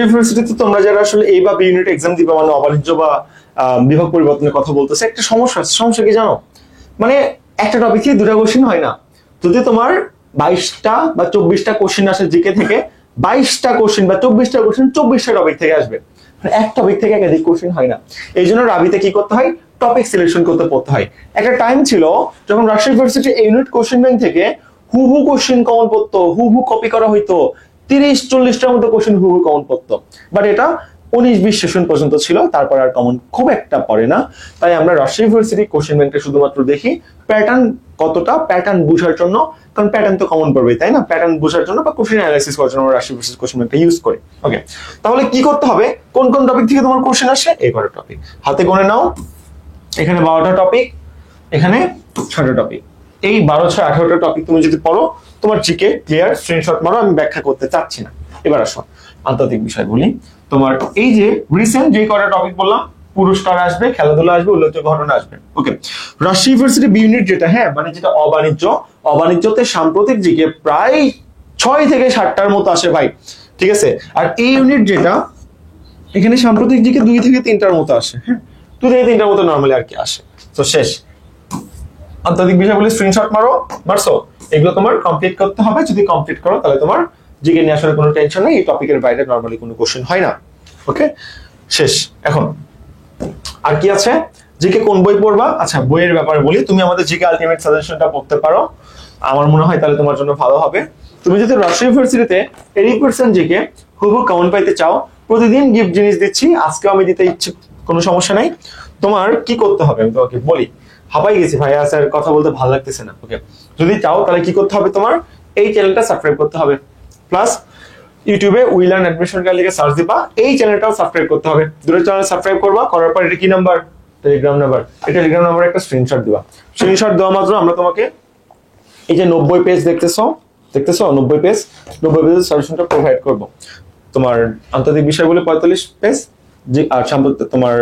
ইউনিভার্সিটিতে তোমরা যারা আসলে এই বা বি ইউনিট এক্সাম দিবা, মানে অবাণিজ্য বা বিভাগ পরিবর্তনের কথা বলতেছে, একটা সমস্যা আছে। সমস্যা কি জানো? মানে একটা টপিক থেকে দুটা কোশ্চেন হয় না। যদি তোমার 22টা বা 24টা কোশ্চেন আসে জিকে থেকে, 22টা কোশ্চেন বা 24টা কোশ্চেন 24টা টপিক থেকে আসবে। মানে এক টপিক থেকে একাধিক কোশ্চেন হয় না। এই জন্য রাবিতে কি করতে হয়? টপিক সিলেকশন করতে পড়তে হয়। একটা টাইম ছিল যখন Rajshahi university unit question bank থেকে হুবহু কোশ্চেন কমন পড়তো, হুবহু কপি করা হইতো, 30-40টার মতো কোশ্চেন হুবহু কমন পড়তো। বাট এটা 19-20 সেশন পর্যন্ত ছিল, তারপর আর কমন খুব একটা পড়ে না। তাই আমরা রাজশাহী ইউনিভার্সিটি কোশ্চেন ব্যাংকটা শুধুমাত্র দেখি প্যাটার্ন কতটা, প্যাটার্ন বোঝার জন্য। কারণ প্যাটার্ন তো কমন পড়বে, তাই না? প্যাটার্ন বোঝার জন্য বা কোশ্চেন অ্যানালাইসিস করার জন্য আমরা রাজশাহী ইউনিভার্সিটি কোশ্চেন ব্যাংকটা ইউজ করি। ওকে, তাহলে কি করতে হবে? কোন কোন টপিক থেকে তোমার কোশ্চেন আসে? এই কটা টপিক হাতে গুনে নাও। এখানে 12টা টপিক, এখানে 6টা টপিক। এই 12-6-18টা টপিক তুমি যদি পড়ো, তোমার জিকে ক্লিয়ার। স্ক্রিনশট মারো, আমি ব্যাখ্যা করতে চাচ্ছি না। এবার আসো আন্তর্জাতিক বিষয় বলি। তোমার এই যে রিসেন্ট যে কটা টপিক বললাম, পুরস্কার আসবে, খেলাধুলা আসবে, উল্লেখযোগ্য ঘটনা আসবে। ওকে, রাজশাহী ইউনিভার্সিটি বি ইউনিট যেটা, হ্যাঁ মানে যেটা অবাণিজ্য, অবাণিজ্যতে সাম্প্রতিক জিকে প্রায় 6 থেকে 7টার মতো আসে ভাই, ঠিক আছে। আর এই ইউনিট যেটা, এখানে সাম্প্রতিক জিকে 2 থেকে 3টার মতো আসে। হ্যাঁ, 2 থেকে 3টার মতো নর্মালি আর কি আসে। তো শেষ। আন্তর্জাতিক বিষয়গুলি স্ক্রিনশট মারছো, এগুলো তোমার কমপ্লিট করতে হবে। যদি কমপ্লিট করো তাহলে তোমার জিকে নিয়ে আসলে কোনো টেনশন নেই। এই টপিকের বাইরে নরমালি কোনো কোশ্চেন হয় না। ওকে, শেষ। এখন আর কি আছে? জিকে কোন বই পড়বা? আচ্ছা, বইয়ের ব্যাপারে বলি। তুমি আমাদের জিকে আলটিমেট সাজেশনটা পড়তে পারো, আমার মনে হয় তাহলে তোমার জন্য ভালো হবে। তুমি যদি রাজশাহী ইউনিভার্সিটিতে 80% জিকে হুবহু কমন পাইতে চাও, প্রতিদিন গিফট জিনিস দিচ্ছি, আজকেও আমি দিতে ইচ্ছে, কোনো সমস্যা নাই। তোমার কি করতে হবে আমি তোমাকে বলি। হাঁপাই গেছি ভাইয়া, স্যার কথা বলতে ভালো লাগতেছে না। ওকে, যদি চাও তাহলে কি করতে হবে? তোমার এই চ্যানেলটা সাবস্ক্রাইব করতে হবে, প্লাস ইউটিউবে উইল অ্যান্ড অ্যাডমিশন গাইড লিখে সার্চ দিবা, এই চ্যানেলটাও সাবস্ক্রাইব করতে হবে। দুটো চ্যানেল সাবস্ক্রাইব করবা, করার পর এটা কি নাম্বার? Telegram number. এই টেলিগ্রাম নাম্বারে একটা স্ক্রিনশট দিবা। স্ক্রিনশট দেওয়া মাত্র আমরা তোমাকে এই যে 90 পেজ দেখতেছো 90 পেজের সলিউশনটা প্রোভাইড করব। তোমার আন্তর্জাতিক বিষয়গুলো 45 পেজ, আর তোমার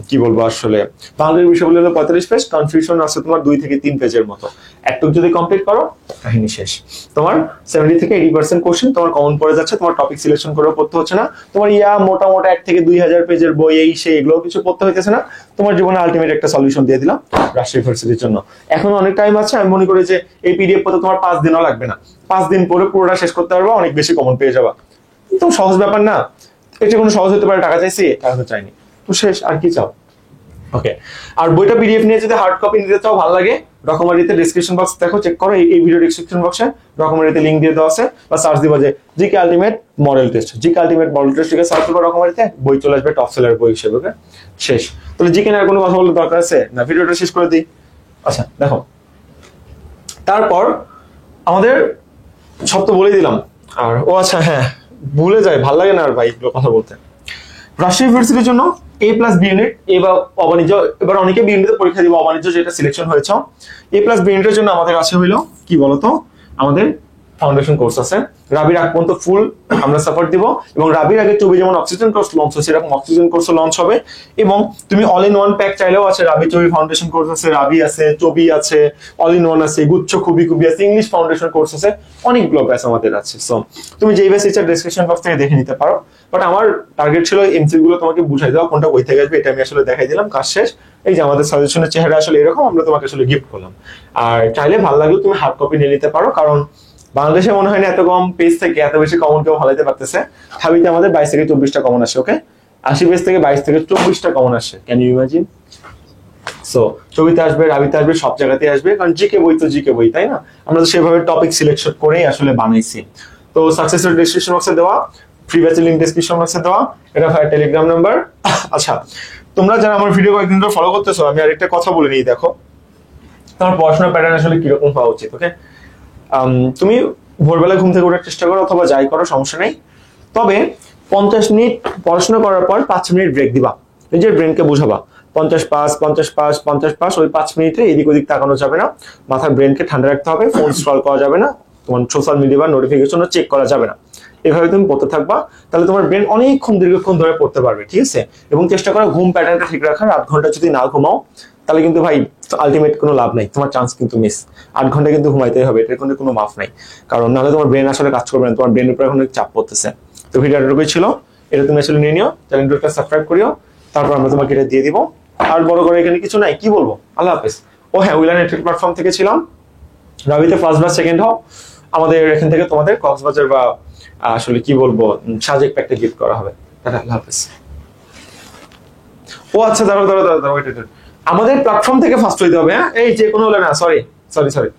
কি বলবো আসলে বাংলার বিষয়গুলো হলো 45 পেজ, কনফিউশন আছে তোমার 2 থেকে 3 পেজের মতো। একটু যদি কমপ্লিট করো, কাহিনী শেষ। তোমার 70 থেকে 80% কোশ্চেন তোমার কমন পড়ে যাচ্ছে, তোমার টপিক সিলেকশন করেও পড়তে হচ্ছে না। তোমার মোটামুটি 1 থেকে 2000 পেজের বই এই সেই এগুলো কিছু পড়তে হইতেছে না। তোমার জীবনে আলটিমেট একটা সলিউশন দিয়ে দিলাম রাজশাহী ইউনিভার্সিটির জন্য। এখন অনেক টাইম আছে, আমি মনে করি যে এই পিডিএফ পড়তে তোমার 5 দিনও লাগবে না। 5 দিন পরে পুরোটা শেষ করতে পারবা, অনেক বেশি কমন পেয়ে যাবা। তো সহজ ব্যাপার না, এটা কোনো সহজ হতে পারে? টাকা চাইছি, টাকা তো চাইনি, তো শেষ। আর কি চাও? ওকে, আর বইটা পিডিএফ নিয়ে যদি হার্ড কপি নিতে চাও, ভালো লাগে, রকমারিতে ডিসক্রিপশন বক্স দেখো, চেক করো, এই ভিডিও ডিসক্রিপশন বক্সে রকমারিতে লিংক দিয়ে দেওয়া আছে, বা সার্চ দিবা যে GK ultimate model test, GK ultimate model test লিখে সার্চ দিবা রকমারিতে, বই চলে আসবে টপ সেলার বই হিসেবে। ওকে, শেষ। তাহলে জিকে নিয়ে আর কোনো কথা বলার দরকার আছে না? ভিডিওটা শেষ করে দিই। আচ্ছা দেখো, তারপর আমাদের সব তো বলেই দিলাম। আর ও আচ্ছা হ্যাঁ, ভুলে যায়, ভালো লাগে না আর ভাই এগুলো কথা বলতে। রাজশাহী ইউনিভার্সিটির জন্য A+B ইউনিট, এ বা অবাণিজ্য, এবার অনেকে বি ইউনিটে পরীক্ষা দিব, অবাণিজ্য যেটা সিলেকশন হয়েছে। A+B ইউনিটের জন্য আমাদের কাছে হইলো কি বলতো, আমাদের ফাউন্ডেশন কোর্স আছে। রাবির আগ পর্যন্ত ফুল আমরা সাপোর্ট দিব, এবং রাবির আগে চবি যেমন অক্সিজেন কোর্স লঞ্চ হচ্ছে, এরকম অক্সিজেন কোর্সও লঞ্চ হবে। এবং তুমি অল ইন ওয়ান প্যাক চাইলেও আছে, রাবি চবি ফাউন্ডেশন কোর্স আছে, রাবি আছে, চবি আছে, অল ইন ওয়ান আছে, গুচ্ছ খুবই আছে, ইংলিশ ফাউন্ডেশন কোর্স আছে, অনেকগুলো ব্যাচ আমাদের আছে। সো তুমি যেই ব্যাচ ইচ্ছা ডেসক্রিপশন বক্স থেকে দেখে নিতে পারো। বাট আমার টার্গেট ছিল এমসি গুলো তোমাকে বুঝাই দেওয়া, কোনটা কই থেকে আসবে এটা আমি আসলে দেখাই দিলাম, কাজ শেষ। এই যে আমাদের সাজেশনের চেহারা আসলে এরকম, আমরা তোমাকে আসলে গিফট করলাম। আর চাইলে ভালো লাগলে তুমি হার্ড কপি নিয়ে নিতে পারো, কারণ বাংলাদেশে মনে হয় না এত কম পেজ থেকে এত বেশি কমন কেউ ভালাইতে পারতেছে। হাবিতে আমাদের 22 থেকে 24টা কমন আসে। ওকে, 80 পেজ থেকে 22 থেকে 24টা কমন আসে। Can you imagine? সো ছবিতে আসবে, রাবিতে আসবে, সব জায়গাতে আসবে, কারণ জিকে বই তো জিকে বই, তাই না? আমরা তো সেভাবে টপিক সিলেকশন করেই আসলে বানাইছি। তো সাকসেসের ডেসক্রিপশন বক্সে দেওয়া, ফ্রি ব্যাচের লিংক ডেসক্রিপশন বক্সে দেওয়া, এটা ভাই টেলিগ্রাম নাম্বার। আচ্ছা, তোমরা যারা আমার ভিডিও কয়েকদিন ধরে ফলো করতেছো, আমি আরেকটা কথা বলে নিই। দেখো, তোমার পড়াশোনার প্যাটার্ন আসলে কিরকম হওয়া উচিত। ওকে, তুমি ভোরবেলা ঘুম থেকে ওঠার চেষ্টা করো, অথবা যাই করো, সমস্যা নেই। তবে 50 মিনিট পড়াশোনা করার পর 5 মিনিট ব্রেক দিবা, নিজের ব্রেনকে বুঝাবা 50 পাস, ওই 5 মিনিটে এদিক ওদিক তাকানো যাবে না, মাথার ব্রেনকে ঠান্ডা রাখতে হবে, ফোন স্ক্রল করা যাবে না, তোমার সোশ্যাল মিডিয়া বা নোটিফিকেশন চেক করা যাবে না। এভাবে তুমি পড়তে থাকবা, তাহলে তোমার ব্রেন অনেকক্ষণ দীর্ঘক্ষণ ধরে পড়তে পারবে, ঠিক আছে? এবং চেষ্টা করো ঘুম প্যাটার্নটা ঠিক রাখার। 8 ঘন্টা যদি না ঘুমাও তাহলে কিন্তু ভাই আলটিমেট কোনো লাভ নাই, তোমার চান্স কিন্তু মিস। 8 ঘন্টা কিন্তু ঘুমাইতেই হবে, এটার কোনো মাফ নাই, কারণ নাহলে তোমার ব্রেন আসলে কাজ করবে না, তোমার ব্রেনের উপর এখন চাপ পড়তেছে। তো ভিডিওটুকুই ছিল, এটা তুমি আসলে নিয়ে নিও, চ্যানেলটা সাবস্ক্রাইব করিও, তারপর আমরা তোমাকে এটা দিয়ে দিব। আর বড় করে এখানে কিছু নাই, কি বলবো, আল্লাহ হাফেজ। ও হ্যাঁ, উইলার নেটওয়ার্ক প্ল্যাটফর্ম থেকে ছিলাম, রাবিতে ফার্স্ট বা সেকেন্ড হও, আমাদের এখান থেকে তোমাদের কক্সবাজার বা আসলে কি বলবো সাজেক প্যাকটা গিফট করা হবে। আল্লাহ হাফেজ। ও আচ্ছা, দাঁড়াও, আমাদের প্ল্যাটফর্ম থেকে ফার্স্ট হইতে হবে। হ্যাঁ, এই যে কোনো হলে না, সরি সরি সরি